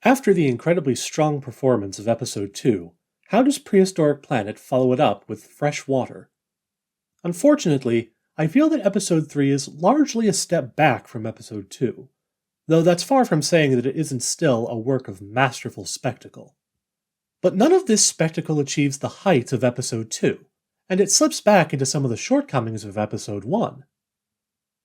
After the incredibly strong performance of Episode 2, how does Prehistoric Planet follow it up with Freshwater? Unfortunately, I feel that Episode 3 is largely a step back from Episode 2, though that's far from saying that it isn't still a work of masterful spectacle. But none of this spectacle achieves the heights of Episode 2, and it slips back into some of the shortcomings of Episode 1.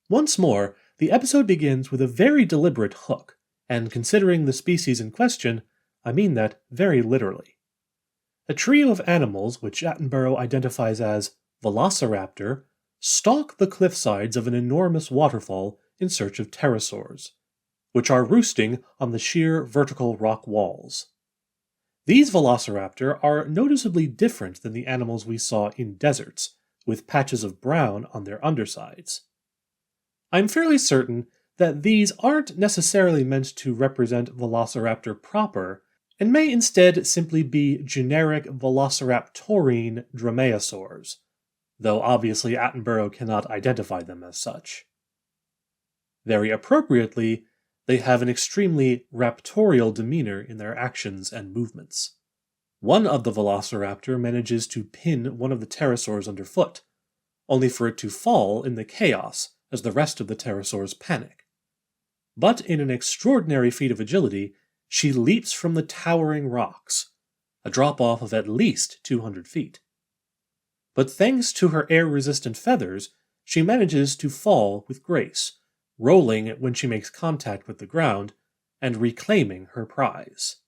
Once more, the episode begins with a very deliberate hook, and considering the species in question, I mean that very literally. A trio of animals, which Attenborough identifies as Velociraptor, stalk the cliffsides of an enormous waterfall in search of pterosaurs, which are roosting on the sheer vertical rock walls. These Velociraptor are noticeably different than the animals we saw in deserts, with patches of brown on their undersides. I'm fairly certain that these aren't necessarily meant to represent Velociraptor proper, and may instead simply be generic Velociraptorine dromaeosaurs, though obviously Attenborough cannot identify them as such. Very appropriately, they have an extremely raptorial demeanor in their actions and movements. One of the Velociraptor manages to pin one of the pterosaurs underfoot, only for it to fall in the chaos as the rest of the pterosaurs panic. But in an extraordinary feat of agility, she leaps from the towering rocks, a drop-off of at least 200 feet. But thanks to her air-resistant feathers, she manages to fall with grace, rolling when she makes contact with the ground, and reclaiming her prize.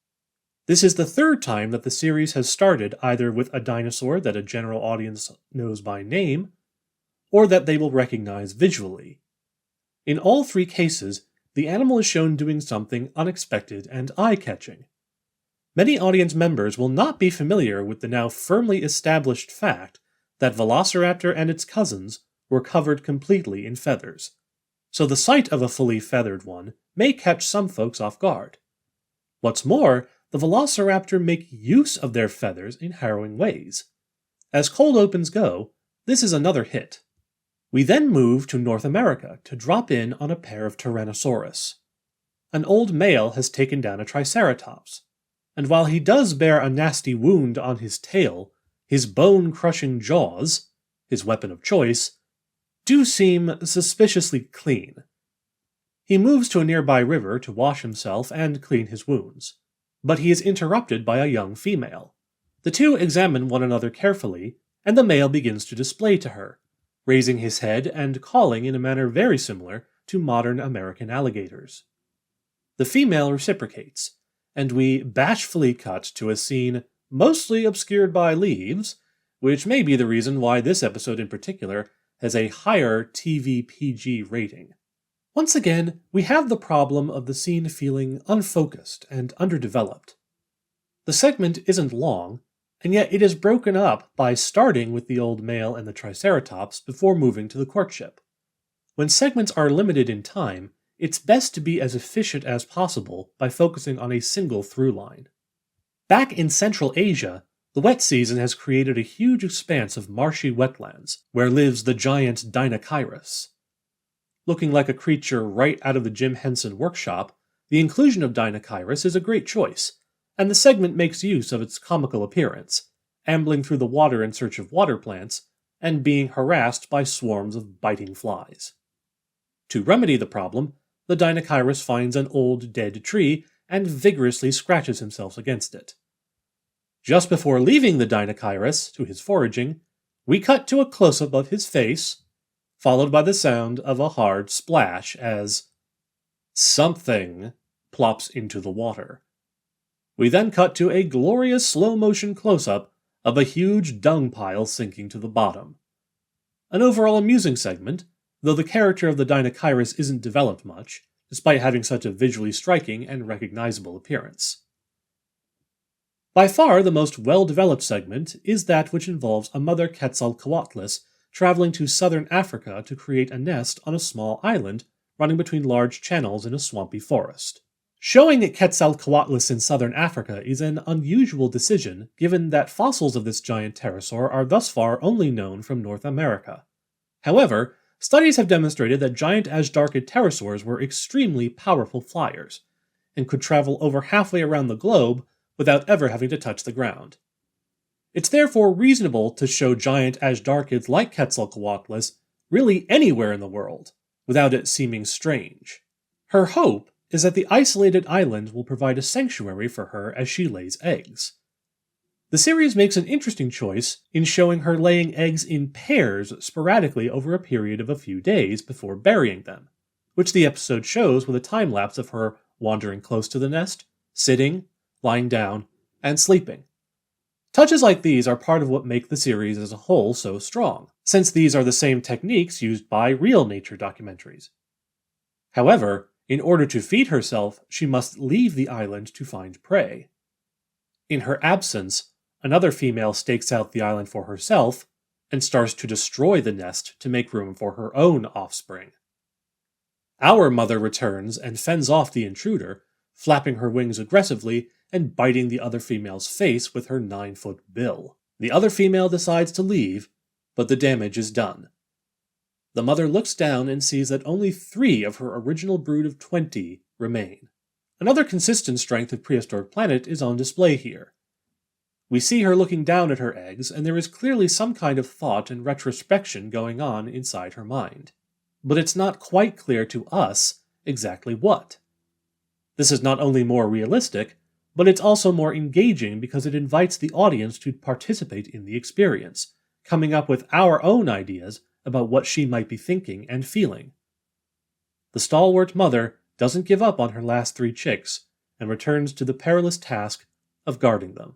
This is the third time that the series has started either with a dinosaur that a general audience knows by name, or that they will recognize visually. In all three cases, the animal is shown doing something unexpected and eye-catching. Many audience members will not be familiar with the now firmly established fact that Velociraptor and its cousins were covered completely in feathers, so the sight of a fully feathered one may catch some folks off guard. What's more, the Velociraptor make use of their feathers in harrowing ways. As cold opens go, this is another hit. We then move to North America to drop in on a pair of Tyrannosaurus. An old male has taken down a Triceratops, and while he does bear a nasty wound on his tail, his bone-crushing jaws, his weapon of choice, do seem suspiciously clean. He moves to a nearby river to wash himself and clean his wounds, but he is interrupted by a young female. The two examine one another carefully, and the male begins to display to her, raising his head and calling in a manner very similar to modern American alligators. The female reciprocates, and we bashfully cut to a scene mostly obscured by leaves, which may be the reason why this episode in particular has a higher TV PG rating. Once again, we have the problem of the scene feeling unfocused and underdeveloped. The segment isn't long, and yet it is broken up by starting with the old male and the Triceratops before moving to the courtship. When segments are limited in time, it's best to be as efficient as possible by focusing on a single through line. Back in Central Asia, the wet season has created a huge expanse of marshy wetlands, where lives the giant Dinachirus. Looking like a creature right out of the Jim Henson workshop, the inclusion of Dinachirus is a great choice, and the segment makes use of its comical appearance, ambling through the water in search of water plants, and being harassed by swarms of biting flies. To remedy the problem, the Dinachirus finds an old dead tree and vigorously scratches himself against it. Just before leaving the Dinachirus to his foraging, we cut to a close-up of his face, followed by the sound of a hard splash as something plops into the water. We then cut to a glorious slow-motion close-up of a huge dung pile sinking to the bottom. An overall amusing segment, though the character of the Dinachirus isn't developed much, despite having such a visually striking and recognizable appearance. By far the most well-developed segment is that which involves a mother Quetzalcoatlus traveling to southern Africa to create a nest on a small island running between large channels in a swampy forest. Showing Quetzalcoatlus in southern Africa is an unusual decision, given that fossils of this giant pterosaur are thus far only known from North America. However, studies have demonstrated that giant Azhdarchid pterosaurs were extremely powerful flyers, and could travel over halfway around the globe without ever having to touch the ground. It's therefore reasonable to show giant Ashdarkids like Quetzalcoatlus really anywhere in the world, without it seeming strange. Her hope is that the isolated island will provide a sanctuary for her as she lays eggs. The series makes an interesting choice in showing her laying eggs in pairs sporadically over a period of a few days before burying them, which the episode shows with a time-lapse of her wandering close to the nest, sitting, lying down, and sleeping. Touches like these are part of what make the series as a whole so strong, since these are the same techniques used by real nature documentaries. However, in order to feed herself, she must leave the island to find prey. In her absence, another female stakes out the island for herself and starts to destroy the nest to make room for her own offspring. Our mother returns and fends off the intruder, flapping her wings aggressively and biting the other female's face with her 9-foot bill. The other female decides to leave, but the damage is done. The mother looks down and sees that only 3 of her original brood of 20 remain. Another consistent strength of Prehistoric Planet is on display here. We see her looking down at her eggs, and there is clearly some kind of thought and retrospection going on inside her mind. But it's not quite clear to us exactly what. This is not only more realistic, but it's also more engaging because it invites the audience to participate in the experience, coming up with our own ideas about what she might be thinking and feeling. The stalwart mother doesn't give up on her last 3 chicks and returns to the perilous task of guarding them.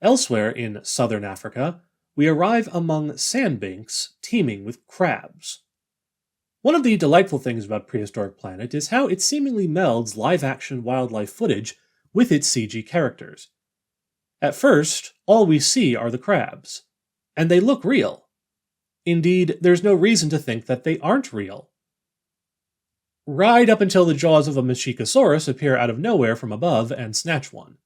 Elsewhere in southern Africa, we arrive among sandbanks teeming with crabs. One of the delightful things about Prehistoric Planet is how it seemingly melds live-action wildlife footage with its CG characters. At first, all we see are the crabs, and they look real. Indeed, there's no reason to think that they aren't real. Right up until the jaws of a Machikosaurus appear out of nowhere from above and snatch one.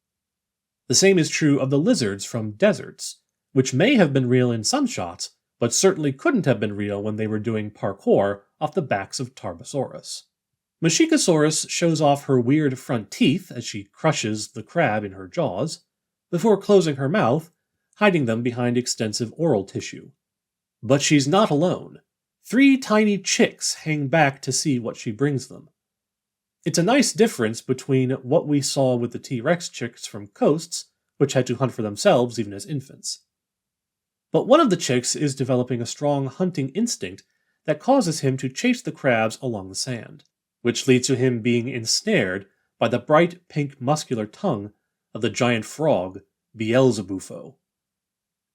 The same is true of the lizards from deserts, which may have been real in some shots, but certainly couldn't have been real when they were doing parkour off the backs of Tarbosaurus. Machikosaurus shows off her weird front teeth as she crushes the crab in her jaws, before closing her mouth, hiding them behind extensive oral tissue. But she's not alone. 3 tiny chicks hang back to see what she brings them. It's a nice difference between what we saw with the T-Rex chicks from coasts, which had to hunt for themselves even as infants. But one of the chicks is developing a strong hunting instinct that causes him to chase the crabs along the sand, which leads to him being ensnared by the bright pink muscular tongue of the giant frog, Beelzebufo.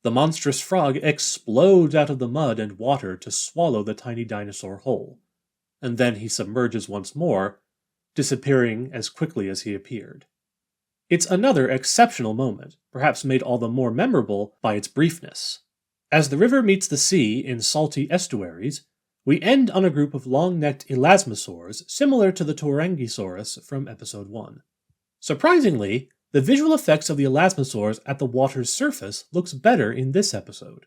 The monstrous frog explodes out of the mud and water to swallow the tiny dinosaur whole, and then he submerges once more, disappearing as quickly as he appeared. It's another exceptional moment, perhaps made all the more memorable by its briefness. As the river meets the sea in salty estuaries, we end on a group of long-necked elasmosaurs similar to the Turangisaurus from Episode 1. Surprisingly, the visual effects of the elasmosaurs at the water's surface looks better in this episode.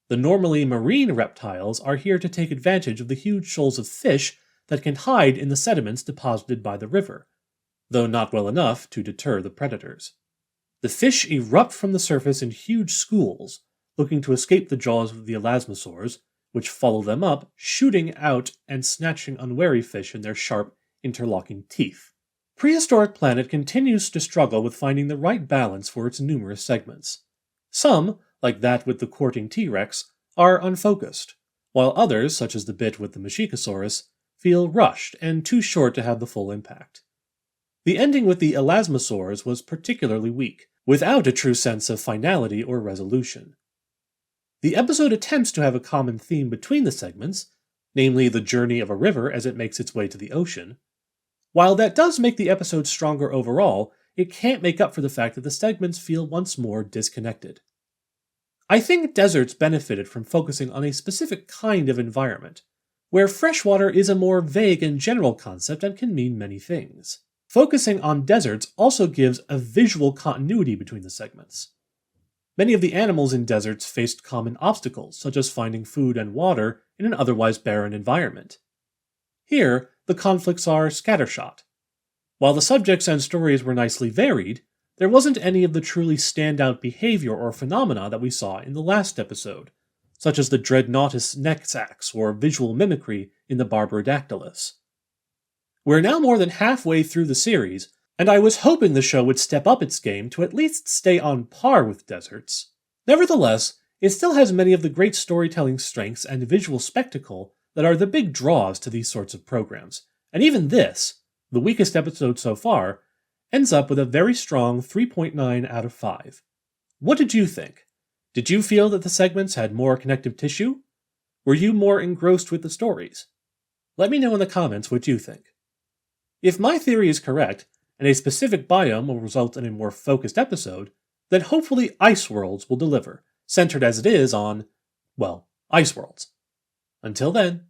The normally marine reptiles are here to take advantage of the huge shoals of fish that can hide in the sediments deposited by the river, though not well enough to deter the predators. The fish erupt from the surface in huge schools, looking to escape the jaws of the elasmosaurs, which follow them up, shooting out and snatching unwary fish in their sharp, interlocking teeth. Prehistoric Planet continues to struggle with finding the right balance for its numerous segments. Some, like that with the courting T-Rex, are unfocused, while others, such as the bit with the Machikosaurus, feel rushed and too short to have the full impact. The ending with the elasmosaurs was particularly weak, without a true sense of finality or resolution. The episode attempts to have a common theme between the segments, namely the journey of a river as it makes its way to the ocean. While that does make the episode stronger overall, it can't make up for the fact that the segments feel once more disconnected. I think deserts benefited from focusing on a specific kind of environment, where freshwater is a more vague and general concept and can mean many things. Focusing on deserts also gives a visual continuity between the segments. Many of the animals in deserts faced common obstacles, such as finding food and water in an otherwise barren environment. Here, the conflicts are scattershot. While the subjects and stories were nicely varied, there wasn't any of the truly standout behavior or phenomena that we saw in the last episode, such as the Dreadnoughtus neck sacks or visual mimicry in the Barbadactylus. We're now more than halfway through the series, and I was hoping the show would step up its game to at least stay on par with Deserts. Nevertheless, it still has many of the great storytelling strengths and visual spectacle that are the big draws to these sorts of programs, and even this, the weakest episode so far, ends up with a very strong 3.9 out of 5. What did you think? Did you feel that the segments had more connective tissue? Were you more engrossed with the stories? Let me know in the comments what you think. If my theory is correct, and a specific biome will result in a more focused episode, then hopefully Ice Worlds will deliver, centered as it is on, well, Ice Worlds. Until then,